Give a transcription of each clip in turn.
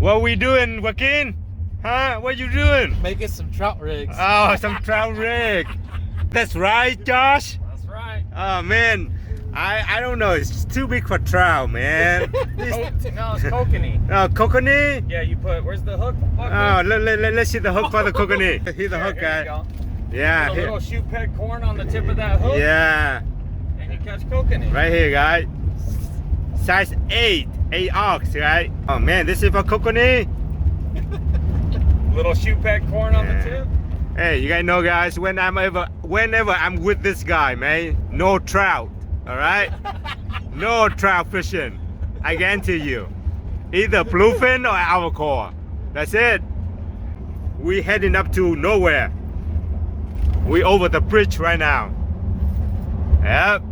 What we doing, Joaquin? Huh? What you doing? Making some trout rigs. Oh, some trout rig. That's right, Josh. That's right. Oh man, I don't know. It's too big for trout, man. No, it's kokanee. Oh, kokanee? Yeah, you put. Where's the hook? Oh, let's see the hook for the kokanee. Here's the Here, hook, here you guy. go. Yeah. Put a Here. little shoe peg corn on the tip of that hook. Yeah. And you catch kokanee. Right here, guys. Size 8 ox, right? Oh man, this is for kokanee. Little shoe peg corn on the tip. Hey, you guys know, guys, whenever I'm with this guy, man, no trout, all right? No trout fishing. I guarantee you. Either bluefin or albacore. That's it. We heading up to nowhere. We over the bridge right now. Yep.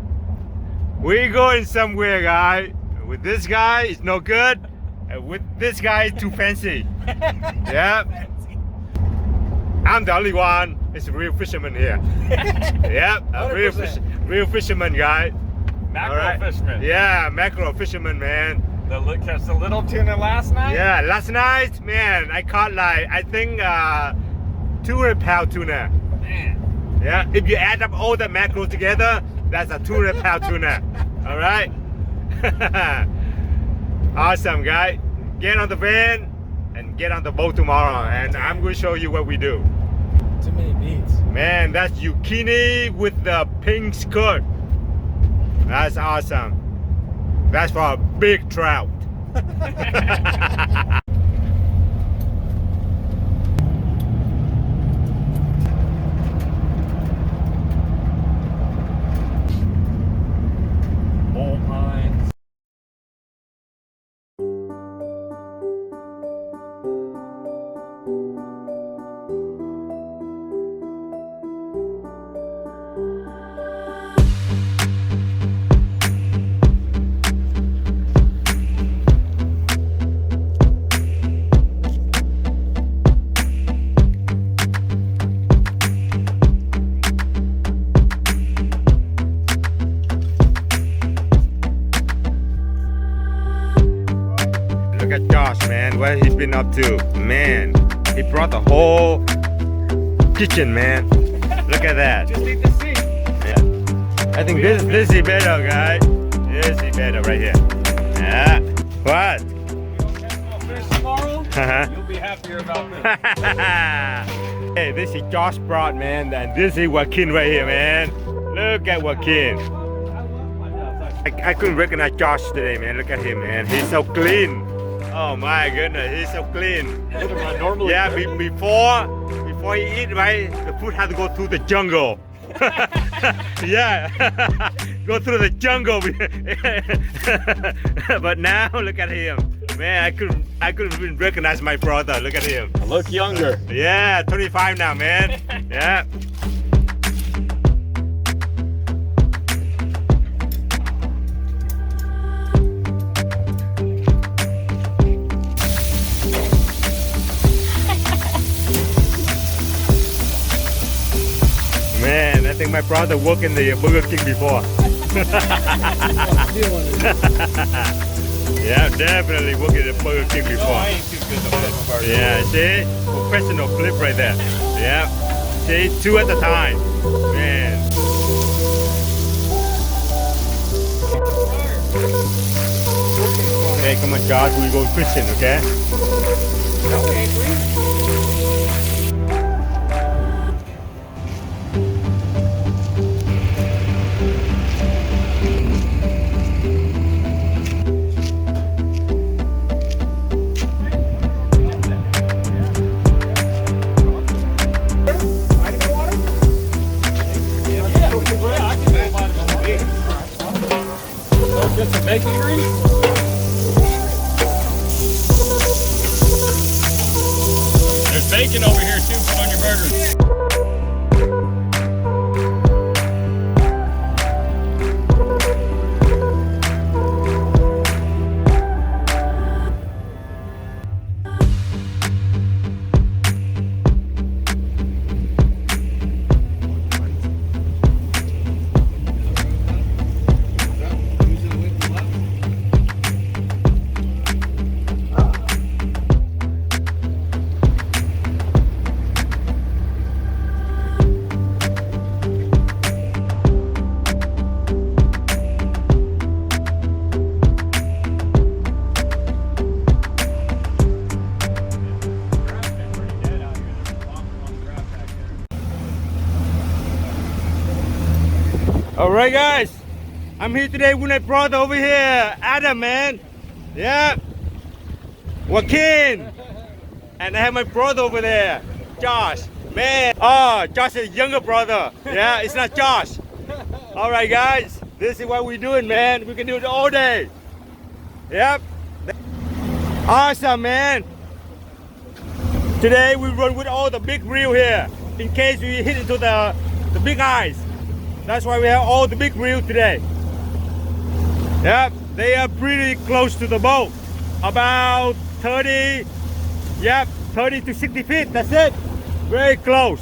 We going somewhere, guy. With this guy, it's no good. And with this guy, it's too fancy. Yep. I'm the only one. It's a real fisherman here. Yep, a real fisherman guy. Mackerel fisherman. Yeah, mackerel fisherman, man. Catch the little tuna last night. Yeah, last night, man, I caught like I think 200-pound tuna. Man. Yeah, if you add up all the mackerel together, that's a 200-pound tuna. All right. Awesome, guy. Get on the van and get on the boat tomorrow, and I'm going to show you what we do. Too many beats. Man, that's zucchini with the pink skirt. That's awesome. That's for a big trout. Bull pines. Look at Josh, man, what he's been up to. Man, he brought the whole kitchen, man. Look at that. Just eat the seat. Yeah. I think this is better, guys. This is better right here. Yeah. What? You don't catch no fish tomorrow? You'll be happier about this. Hey, this is Josh brought, man, and this is Joaquin right here, man. Look at Joaquin. I couldn't recognize Josh today, man. Look at him, man. He's so clean. Oh my goodness, he's so clean. Normally, Yeah, before he eat, right, the food had to go through the jungle. Yeah, go through the jungle. But now, look at him. Man, I couldn't even recognize my brother. Look at him. I look younger. Yeah, 25 now, man. Yeah. Man, I think my brother worked in the Burger King before. Yeah, definitely worked in the Burger King No, before. I ain't too good to flip a burger. Yeah, see? Professional flip right there. Yeah. See? 2 at a time. Man. Hey, come on, Josh. We go fishing, okay? Okay, please. Get some bacon grease. There's bacon over here too, put on your burgers. right, guys. I'm here today with my brother over here, Adam, man. Yeah. Joaquin. And I have my brother over there, Josh. Man. Oh, Josh is younger brother. Yeah, it's not Josh. All right, guys. This is what we're doing, man. We can do it all day. Yep. Awesome, man. Today we run with all the big reel here in case we hit into the big ice. That's why we have all the big reel today. Yep, they are pretty close to the boat. About 30, yep, 30 to 60 feet, that's it. Very close,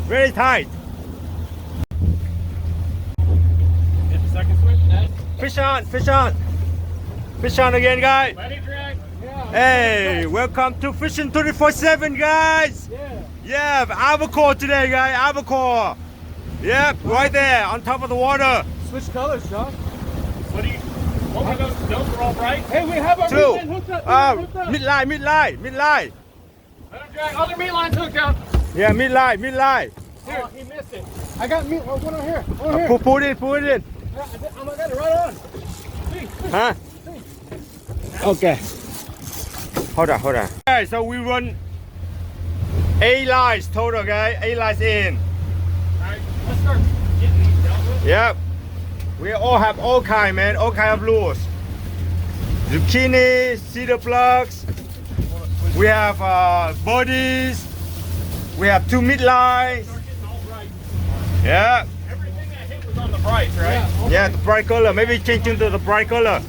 very tight. Hit the second switch. Fish on, fish on. Fish on again, guys. Ready, drag? Hey, welcome to Fishing 24/7, guys. Yeah, Albacore today, guys, Albacore. Yep, right there on top of the water. Switch colors, Josh. What do you? What were those? Those were all bright. Hey, we have our Two. meat line hooked up. Midline. Let him drag. Other meat lines hooked up. Yeah, midline. Oh, he missed it. I got meat. Oh, one over here. One over here. Put it in. Yeah, I got it right on. Huh? Okay. Hold on. Okay, so we run 8 lines total, guys. 8 lines in. Alright, let's start getting these dealt with. Yep. We all have all kind, man. All kind of lures. Zucchini, cedar plugs. We have bodies. We have 2 midlines. Start getting all bright. Yeah. Everything I hit was on the bright, right? Yeah, the bright color. Maybe change into the bright color.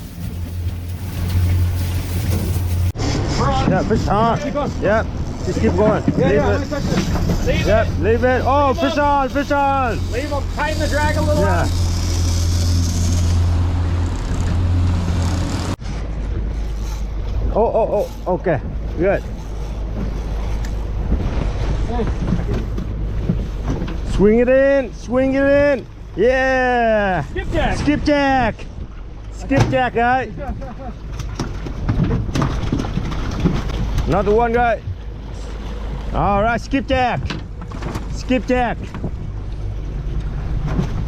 We're on. Yeah, fish on. Keep going. Yep. Just keep going. Yeah, Leave I'm it. gonna touch it. Leave Yep, it. leave it. Oh, Leave fish them. on, fish on. Leave them. Tighten the drag a little. Yeah. Oh, okay. Good. Swing it in. Yeah. Skip jack, guys. Another one, guys. All right, skip jack.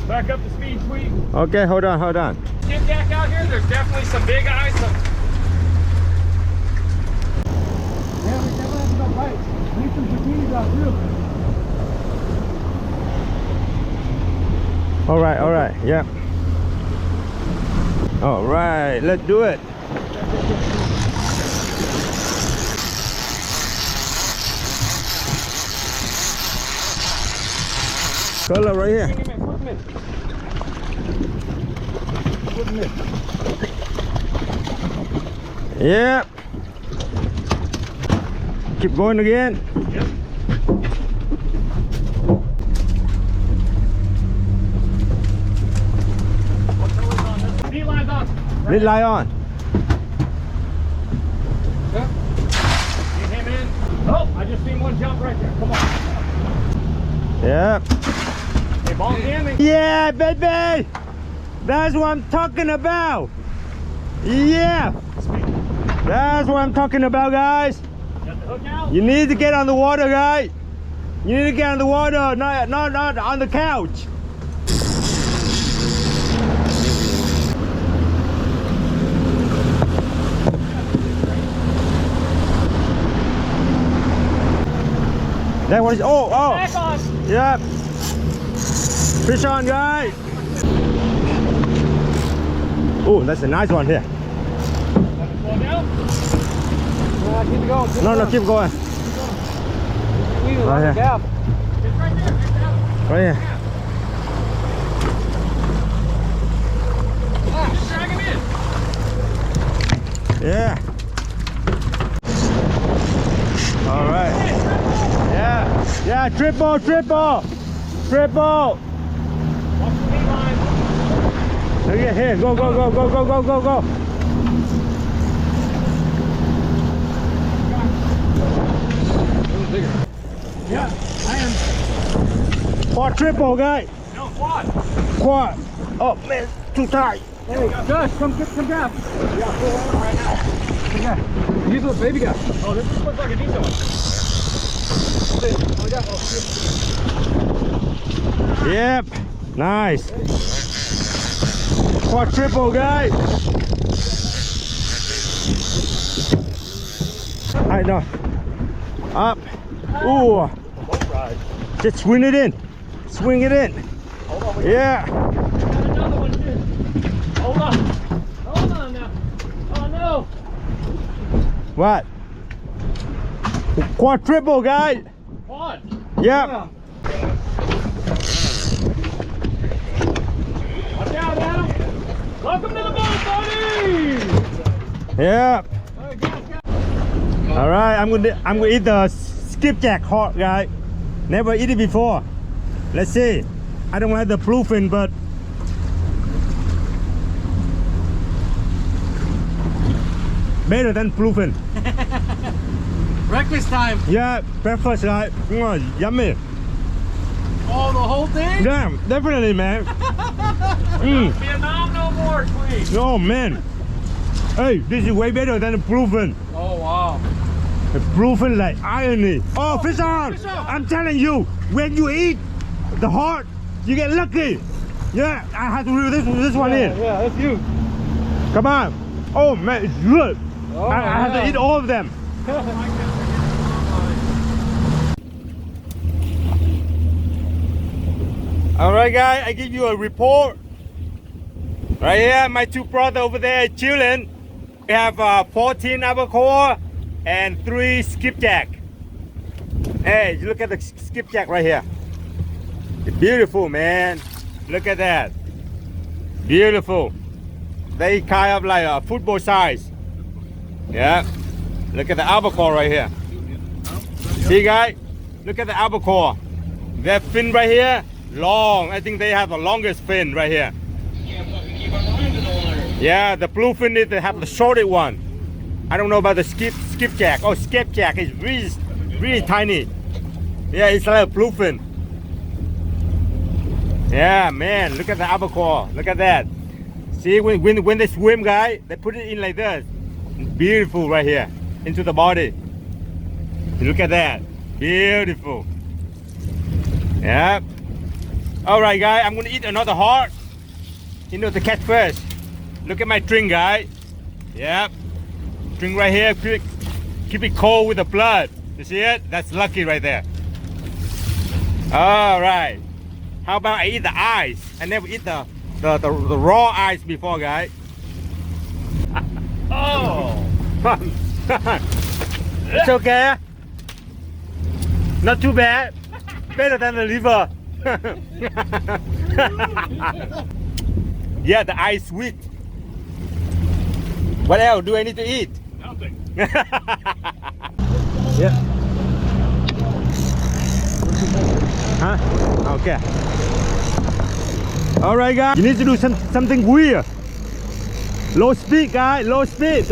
Back up the speed, tweak. Okay, hold on. Skip jack out here. There's definitely some big eyes. Yeah, we definitely have some bites. We need some zucchinis out too. All right. Yep. All right, let's do it. Color right here. Yep. Keep going again. Yep. What color's on this? Meat line's on. Mid line on. Yeah. Get him in. Oh, I just seen one jump right there. Come on. Yep. Hey, ball jamming. Yeah, baby. That's what I'm talking about. Yeah. That's what I'm talking about, guys. Got the hook out. You need to get on the water, guys. You need to get on the water, not on the couch. That one is, Back on. Yep. Fish on, guys. Oh, that's a nice one here. Slow down. Keep it going. No, keep going. We need a Right here. gap. It's right there. It's down. Right here. Just drag him in. Yeah. All right. Yeah, triple. Watch the meat line. Okay, here, go. Yeah, I am. Quad triple, guy. No, quad. Quad. Oh, man, too tight. Hey, Josh, come get some gaps. Yeah, full on right now. Yeah. Use a baby gap. Oh, this looks like a decent one. Yep. Nice. Quadruple, guys. I know. Up. Ooh. Just swing it in. Swing it in. Yeah. Another one here. Hold on. Hold on now. Oh no. What? Quadruple, guys. What? Yep. Watch out, Adam. Welcome to the boat, buddy. Yep. All right, guys. All right, I'm gonna eat the skipjack hot, guys. Never eat it before. Let's see. I don't like the bluefin, but better than bluefin. Breakfast time. Yeah, breakfast, right? Yummy. Oh, the whole thing? Yeah, definitely, man. Vietnam no more, please. No, man. Hey, this is way better than the bluefin. Oh wow. The bluefin like irony. Oh, fish on! fish on. I'm telling you, when you eat the heart, you get lucky. Yeah, I had to reel this one in. Yeah, that's you. Come on. Oh man, it's good. Oh, I have to eat all of them. All right, guys, I give you a report. Right here, my two brothers over there chilling. We have 14 albacore and 3 skipjack. Hey, you look at the skipjack right here. It's beautiful, man. Look at that. Beautiful. They kind of like a football size. Yeah. Look at the albacore right here. See, guys? Look at the albacore. That fin right here, long. I think they have the longest fin right here. Yeah, the bluefin is they have the shortest one. I don't know about the skipjack. Oh, skipjack is really tiny. Yeah, it's like a bluefin. Yeah, man, look at the albacore. Look at that. See, when they swim, guys, they put it in like this. Beautiful right here, into the body. Look at that. Beautiful. Yeah. All right, guys, I'm gonna eat another heart. You know, the catfish. Look at my drink, guys. Yep. Drink right here. Keep it cold with the blood. You see it? That's lucky right there. All right. How about I eat the eyes? I never eat the raw eyes before, guys. Oh. It's okay. Not too bad. Better than the liver. Yeah, the eye sweet. What else do I need to eat? Nothing. Yeah. Huh? Okay. All right, guys. You need to do something weird. Low speed, guys. Low speed.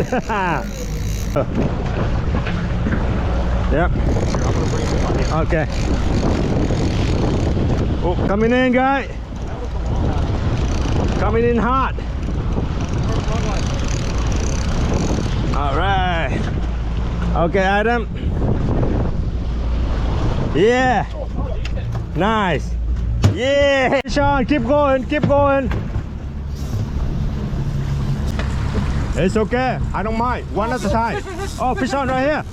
Yep. Okay. Oh, coming in, guys. Coming in hot. All right. Okay, Adam. Yeah. Nice. Yeah. Sean, keep going. Keep going. It's okay. I don't mind. One at a time. Oh, fish on right here.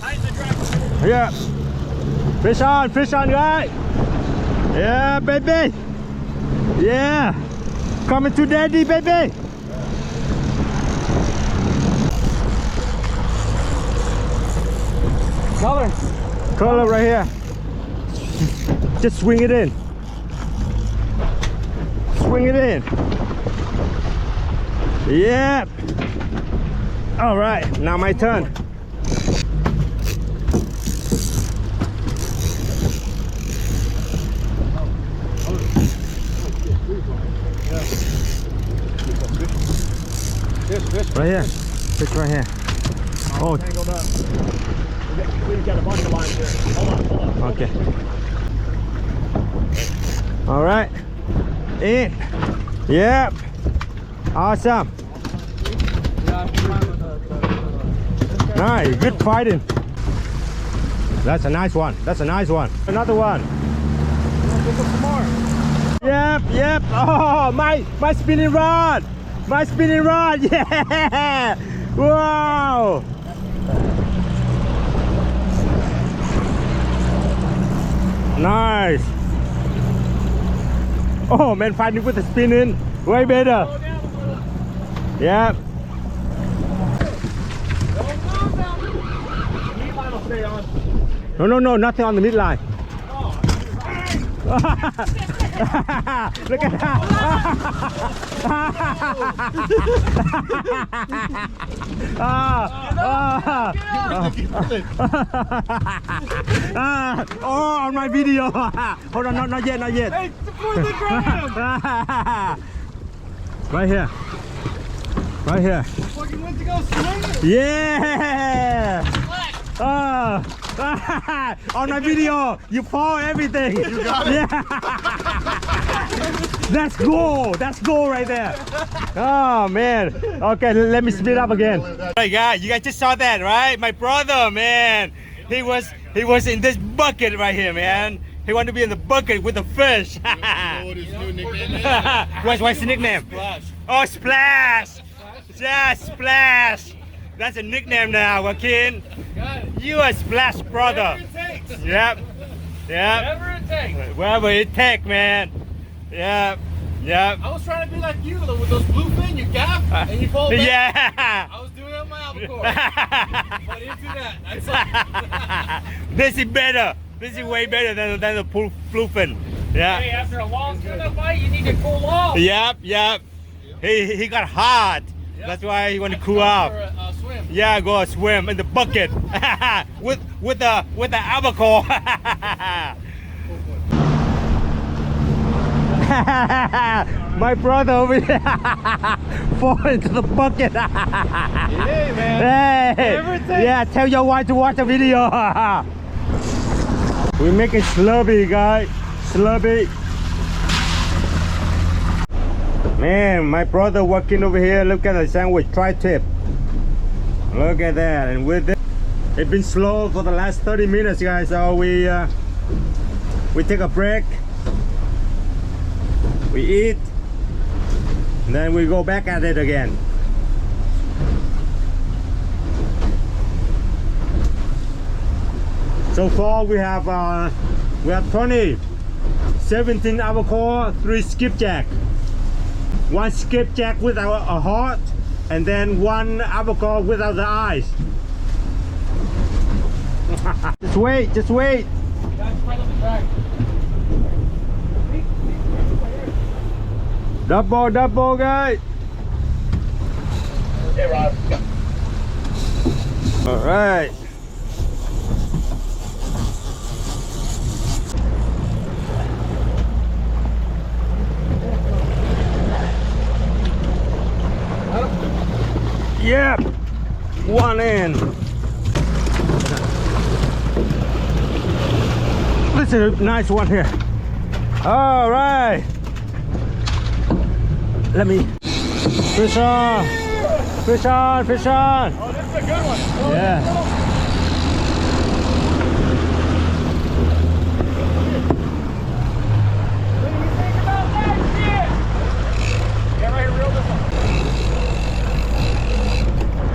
Yeah. Fish on, guys. Yeah, baby. Yeah. Coming to daddy, baby. Color right here. Just swing it in. Swing it in. Yep. All right, now my turn. Right here. Fish right here. Oh. Tangled up. We've got a bunch of lines here. Hold on. Okay. All right. In. Yep. Awesome. Nice. Good fighting. That's a nice one. That's a nice one. Another one. Yep. Oh, my spinning rod. My spinning rod. Yeah. Wow. Nice. Oh man, finally with the spinning. Way better. Yeah. No, nothing on the midline. Look at that. Oh, on my video. Hold on, not yet. Hey, support the ground. Right here. Fucking went to go swing it. Yeah. On my video, you fall everything. You got it. Yeah. That's goal right there. Oh man. Okay, let me speed up again. Alright guys, you guys just saw that, right? My brother, man, he was in this bucket right here, man. He wanted to be in the bucket with the fish. What his new nickname is? What's the nickname? Splash. Oh, Splash. Yeah, Splash. That's a nickname now, Joaquin. You a Splash brother. Whatever it takes. Yep. Whatever it takes. Whatever it takes, man. Yep. I was trying to be like you with those blue fin, you gaff, and you fall back. Yeah. I was doing it on my Albacore. But I didn't do that. I saw. This is better. This is way better than the blue fin. Yeah. Hey, after a long tuna fight, you need to cool off. Yep. He got hot. That's why he want to cool off. Swim. Yeah, go swim in the bucket with the albacore. My brother over here fall into the bucket. Hey, man. Hey, Everything. yeah, tell your wife to watch the video. We're making slurpee, guys. Slurpee. Man, my brother working over here. Look at the sandwich tri-tip. Look at that. And with it, it's been slow for the last 30 minutes, guys. So we take a break. We eat. And then we go back at it again. So far we have 20, 17 albacore, 3 skipjack. 1 skipjack without a heart, and then 1 albacore without the eyes. Just wait. Double, guys. Hey, Rob. All right. Yep, 1 in. This is a nice one here. All right. Let me fish on. Oh, this is a good one. Oh, Yeah. What do you think about that shit? Yeah, right here, reel this one.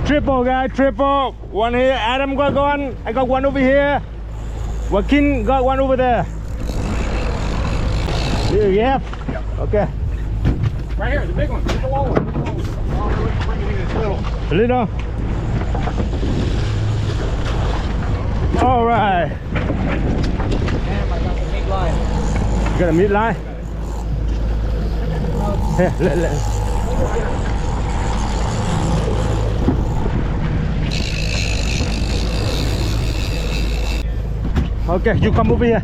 Triple, guys, triple. 1 here. Adam got one. I got 1 over here. Joaquin got 1 over there. Yeah. Okay. Right here, the big one. The long one. Little. All right. Damn, I got the meat line. You got a meat line? Here, let. Okay, you come over here.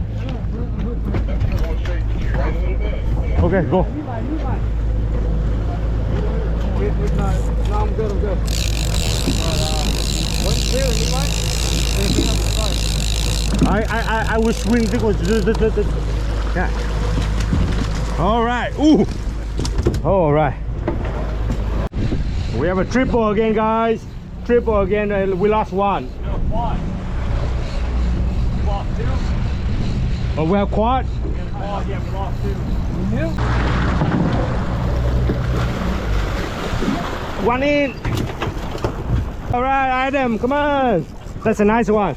Okay, go. No, I'm good. What's clear, meat line? Anything else is fine. I will swing this one. Yeah. All right. Ooh. All right. We have a triple again, guys. Triple again. We lost 1. No, quad. Lost 2. Oh, we have quad. Oh, yeah, we lost 2. One in. All right, Adam, come on. That's a nice one.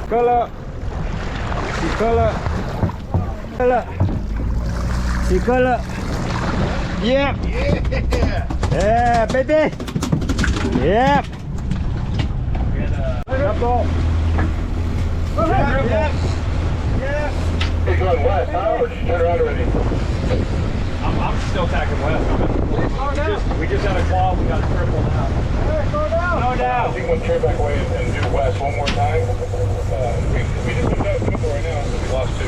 Color. Color. Color. See color. Yep. Yeah. Yeah, baby. Yep. Double. Yep. Yep. He's going west, huh? Or just turn around already? I'm still tacking west. We just had a claw. We got a triple now. No I doubt. think we'll turn back away and do west one more time. We just moved out triple right now, so we lost 2.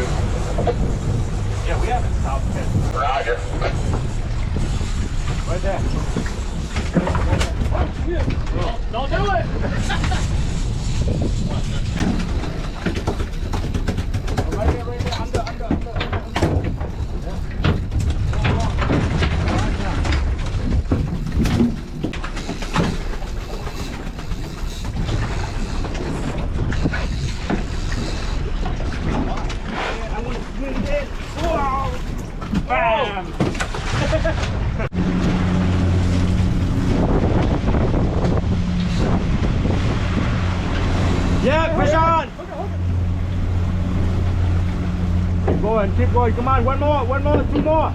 Yeah, we haven't stopped yet. Roger. Right there. Don't do it. Bam. Yeah, push on. Keep going. Come on, one more, 2 more.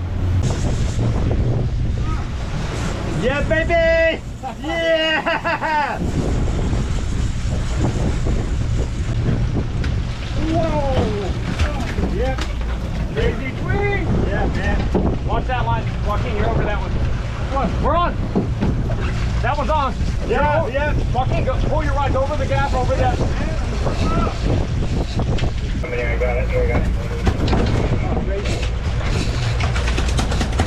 Yeah, baby. Yeah. Whoa. Yep. Crazy twing. Yeah, man. Watch that line. Joaquin, you're over that one. Come on, we're on. That one's on. Yeah, yeah. Joaquin, go, pull your rod over the gap, over that. There, I got it. There, I got it.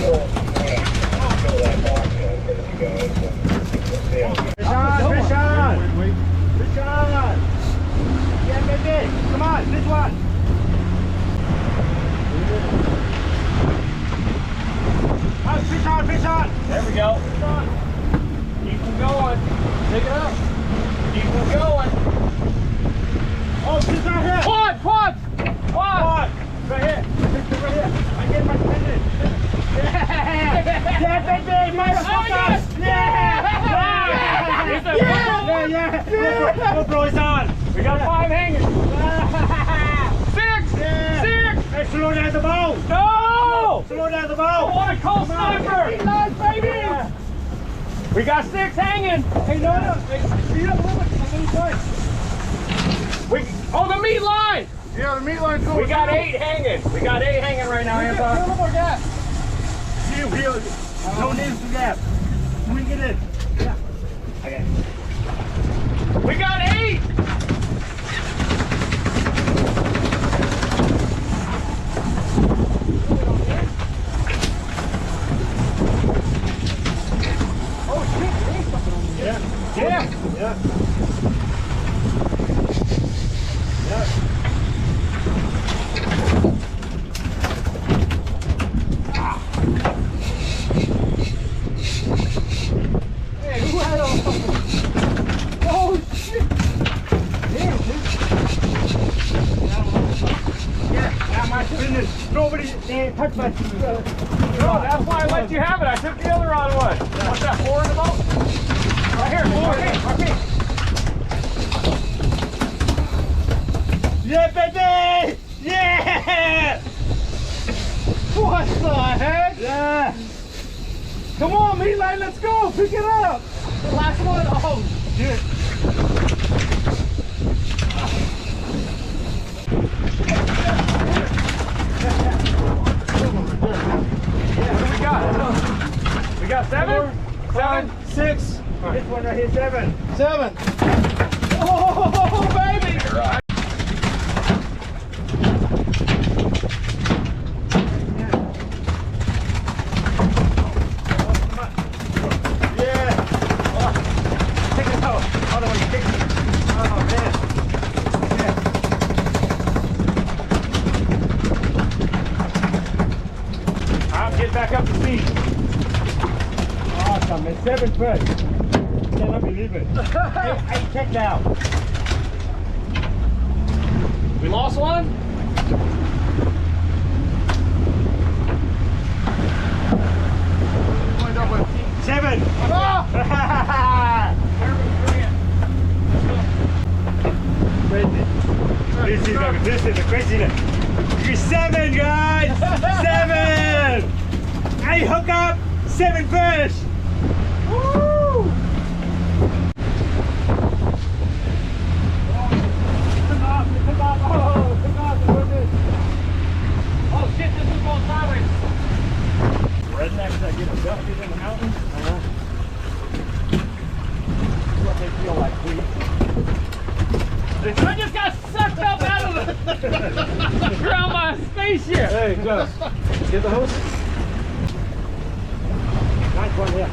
Fill that box in. There you go. Fish on. Fish on. Yeah, baby. Come on, this one. Fish on. There we go. Keep them going. Pick it up. Keep them going. Oh, fish on here. Quad. Right here. Right here. I get my spinning. Yeah, baby. Motherfucker. Yeah. GoPro is on. We got 5 hanging. 6. Hey, slow down the boat. No. Slow down the I boat. want a cold sniper. Nice, baby. Yeah. We got 6 hanging. Hey, no. Speed up a little bit. The meat line. Yeah, the meat line's going. We got 8 hanging. We got 8 hanging right now, A Anton. little more gas. No need to gas. We get it. Yeah. Okay. We got 8. Yeah. Hey, who had a... Oh, shit. Damn, dude. Yeah, my goodness. Nobody touched my No, that's why I let you have it. I took the other rod away. What's that, 4 in the boat? Right here, 4. Okay. Yeah, baby! Yeah! What the heck? Yeah! Come on, meat line, let's go. Pick it up. The last one. Oh, shit. What we got? We got 7? 7? 6. This one right here, 7. 7. Oh, baby. Take it out. Other one, take it. Oh, man. I'll get back up to speed. Awesome, man. 7 fish. Cannot believe it. 8 check now. We lost one? 7 fish! Woo! Oh shit, this is going sideways. Rednecks that get abducted in the mountains. What they feel like, please. I just got sucked up out of the ground by a spaceship. Hey, Gus, get the hose. Nice one here.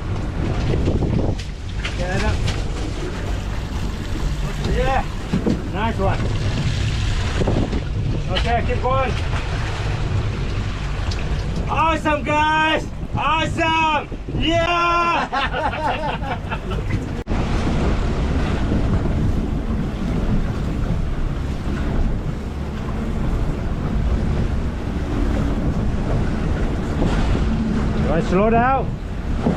Get it up. Yeah. Nice one. Okay, keep going. Awesome, guys. Awesome. Yeah. You want to slow down? A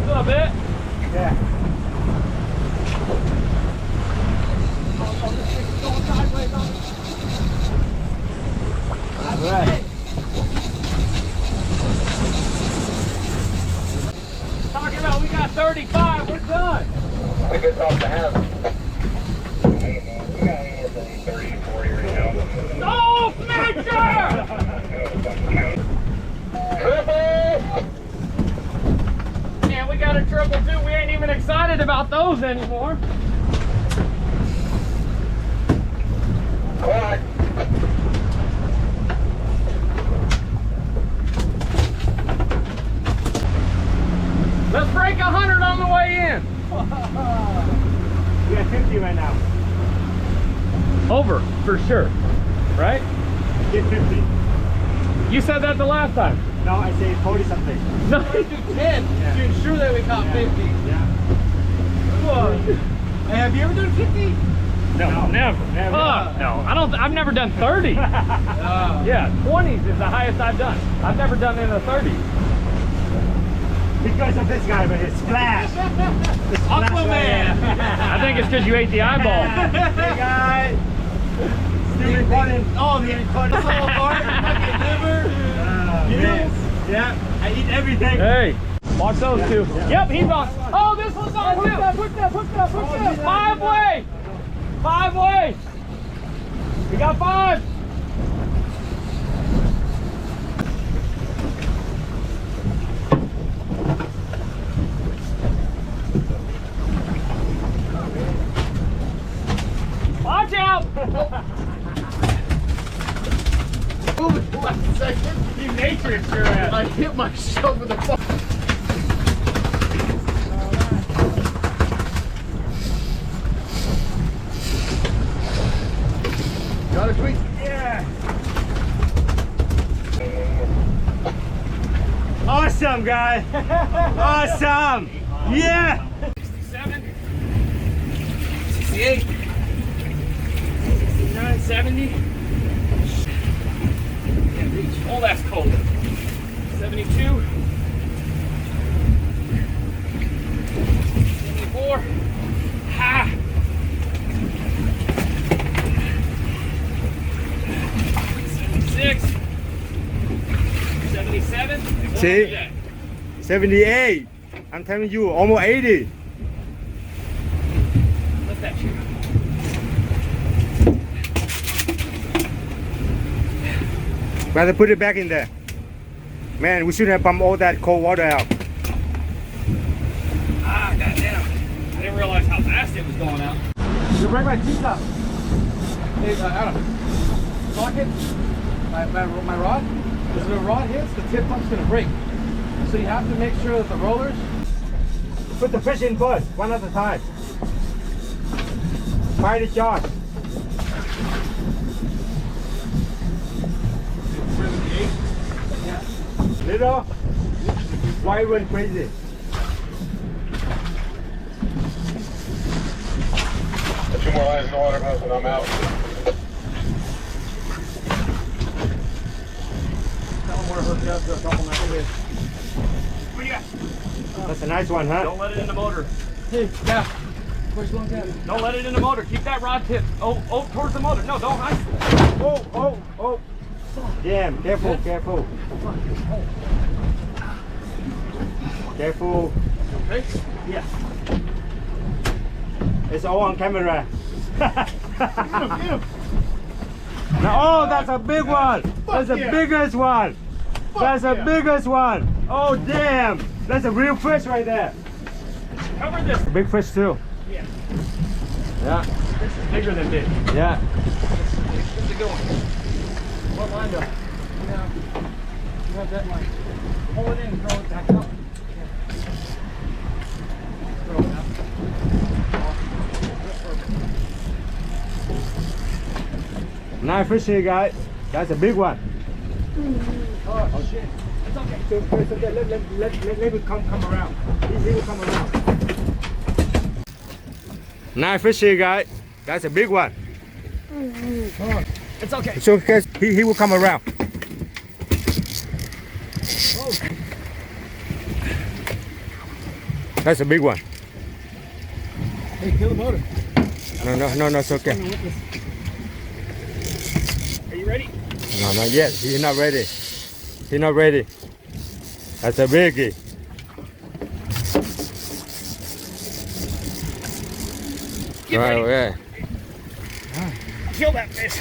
little bit. Yeah. All right. Talking about we got 35, we're done. I guess off the house. I don't know. We got anywhere from 30 to 40 right now. Oh, Major! Man, we got a triple too. We ain't even excited about those anymore. Quiet. Let's break 100 on the way in. We got 50 right now. Over, for sure. Right? Get 50. You said that the last time. No, I say 40 something. No. Do 10 to ensure that we caught 50. Yeah. Hey, have you ever done 50? No, never. Never. No, I've never done 30. Yeah, 20s is the highest I've done. I've never done in the 30s. Because of this guy, but his splash. Aquaman. I think it's because you ate the eyeball. Hey guys. Still recording. Oh, the recording all part, fucking liver. Yes. Yeah. I eat everything. Hey, watch those two. Yep, he's on. Oh, this one's on too. Push that. 5 way. 5 way. We got 5. Watch out! Move it 1 second. You matrix your ass. I hit myself with the phone. Got a tweet? Yeah. Awesome, guy. Awesome. Yeah. 67. 68. 69, 70. Can't reach. Oh, that's cold. 72. 74. Ha! 76. 77. See? 78. I'm telling you, almost 80. Lift that shit. Rather put it back in there. Man, we should have pumped all that cold water out. Ah, goddamn. I didn't realize how fast it was going out. You break my teeth up. Hey, Adam. Socket, my rod. Because if the rod hits, the tip pump's going to break. So you have to make sure that the rollers. Put the fish in first, one at a time. Try the charge. Little, why went crazy? Two more lines in the water house and I'm out. Tell them where to hook you up to a couple nights. What do you got? That's a nice one, huh? Don't let it in the motor. Hey, yeah. Where's going down? Don't let it in the motor. Keep that rod tip. Oh, towards the motor. No, don't ice. Oh. Damn, careful. Careful. Okay. Yes. It's all on camera. Now, oh, that's a big one. That's the biggest one. That's the biggest one. Oh, damn. That's a real fish right there. Cover this. Big fish too. Yeah. Yeah. This is bigger than big. Yeah. This is a good one. What line do I have? You have that line. Pull it in and throw it back up. Throw it up. Nice fish here, guys. That's a big one. Oh shit. It's okay. So let it come around. He will come around. Nice fish here, guys. That's a big one. It's okay. So guys, he will come around. That's a big one. Hey, kill the motor. No, it's okay. Are you ready? No, not yet. He's not ready. He's not ready. That's a biggie. Get Right ready. away. Kill that fish.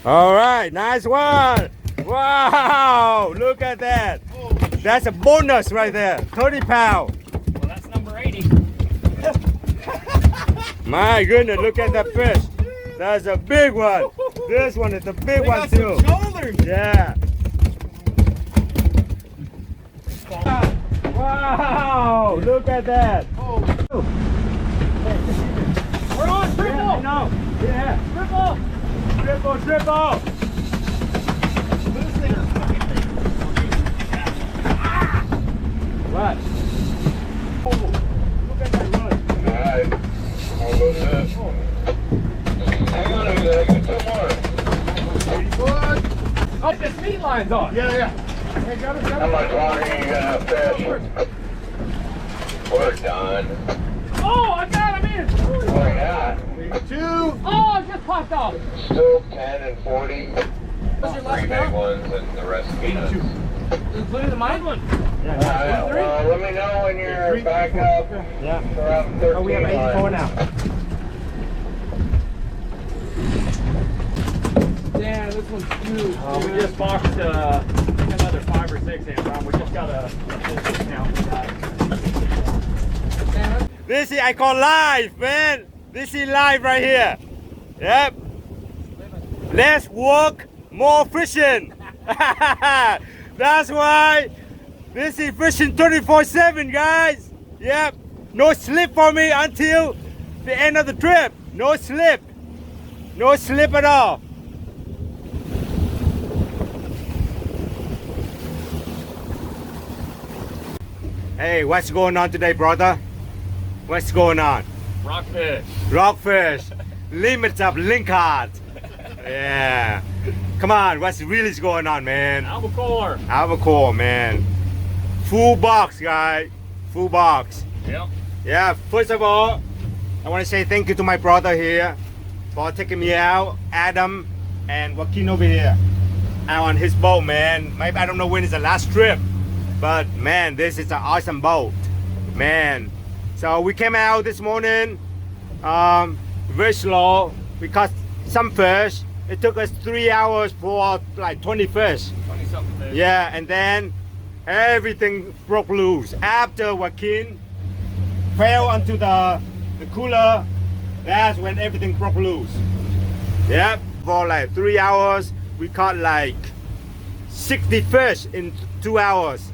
All right, nice one. Wow, look at that. That's a bonus right there. 30 pounds. Well, that's number 80. My goodness, look at that fish. That's a big one. This one is a big one too. Shoulders. Yeah. Wow, look at that. We're on triple. No. Yeah. Triple. Triple. What? Look at that run. Alright. I'll go set. Hang on a minute, I got two more. Oh, the speed line's on. Yeah. Hey, got it. How much longer you gonna fish? We're done. Oh, I got him in. Oh yeah. Two. Oh, it just popped off. Still 10 and 40. What's your last Three big count? ones and the rest peanuts. Including the mine one. Alright, well, let me know when you're back up. Yeah. Around 13 Oh, we have 84 now. Damn, this one's huge. We just boxed another 5 or 6 in. We just got a discount for that. This is I call live, man. This is live right here. Yep. Let's work more fishing. That's why this is fishing 24/7, guys. Yep. No slip for me until the end of the trip. No slip. No slip at all. Hey, what's going on today, brother? What's going on? Rockfish. Rockfish. Limits of Linkard. Yeah. Come on, what's really going on, man? Albacore. Albacore, man. Full box, guys. Full box. Yep. Yeah, first of all, I want to say thank you to my brother here for taking me out, Adam and Joaquin over here, out on his boat, man. Maybe I don't know when is the last trip, but man, this is an awesome boat, man. So we came out this morning, very slow. We caught some fish. It took us 3 hours for like 20 fish. 20-something fish. Yeah, and then everything broke loose. After Joaquin fell onto the cooler, that's when everything broke loose. Yeah, for like 3 hours, we caught like 60 fish in 2 hours.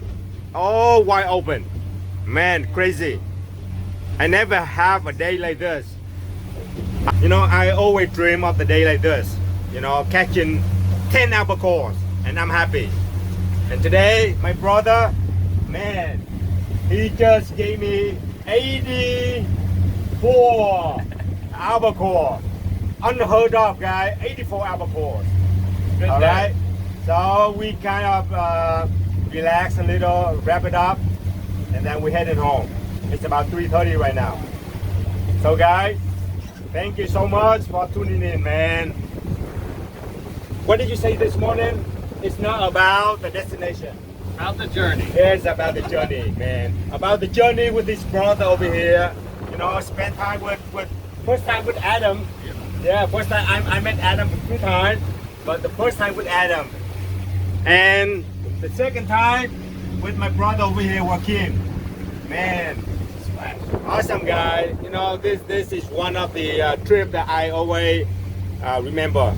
All wide open. Man, crazy. I never have a day like this. You know, I always dream of the day like this. You know, catching 10 albacores, and I'm happy. And today, my brother, man, he just gave me 84 albacore. Unheard of, guy. 84 albacores. Good All day. right. So we kind of relax a little, wrap it up, and then we headed home. It's about 3:30 right now. So guys, thank you so much for tuning in, man. What did you say this morning? it's not about the destination. About the journey. It's about the journey, man. About the journey with this brother over here. You know, spend time with first time with Adam. Yeah, first time I met Adam a few times, but the first time with Adam. And the second time with my brother over here, Joaquin. Man, awesome guy. You know, this is one of the trip that I always remember.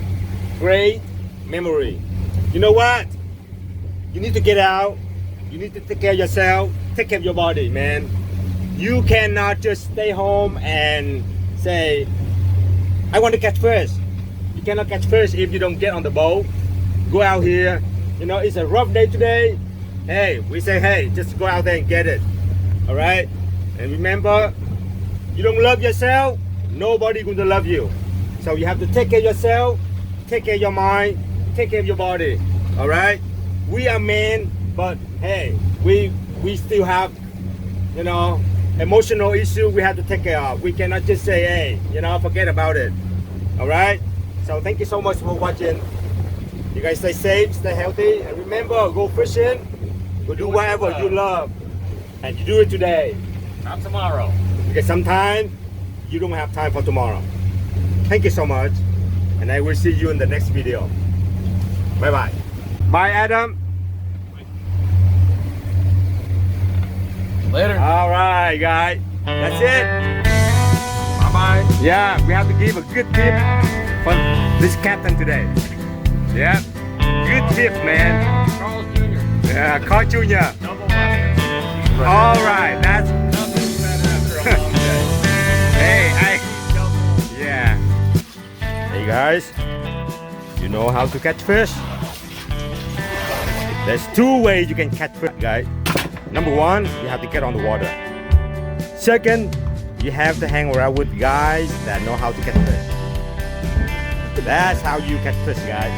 Great memory. You know what? You need to get out. You need to take care of yourself. Take care of your body, man. You cannot just stay home and say, I want to catch fish. You cannot catch fish if you don't get on the boat. Go out here. You know, it's a rough day today. Hey, we say, hey, just go out there and get it. All right? And remember, you don't love yourself, nobody going to love you. So you have to take care of yourself, take care of your mind, take care of your body. All right? We are men, but hey, we still have, you know, emotional issue we have to take care of. We cannot just say, hey, you know, forget about it. All right? So thank you so much for watching. You guys stay safe, stay healthy, and remember, go fishing, go do whatever you love, and you do it today. Not tomorrow. Because sometimes you don't have time for tomorrow. Thank you so much, and I will see you in the next video. Bye bye. Bye, Adam. Later. All right, guys. That's it. Bye bye. Yeah, we have to give a good tip for this captain today. Yeah, good tip, man. Carl Jr. Yeah, Carl Jr. Double master. All right, that's. Nothing's bad after a long day. Yeah. Hey guys, you know how to catch fish? There's two ways you can catch fish, guys. Number one, you have to get on the water. Second, you have to hang around with guys that know how to catch fish. That's how you catch fish, guys.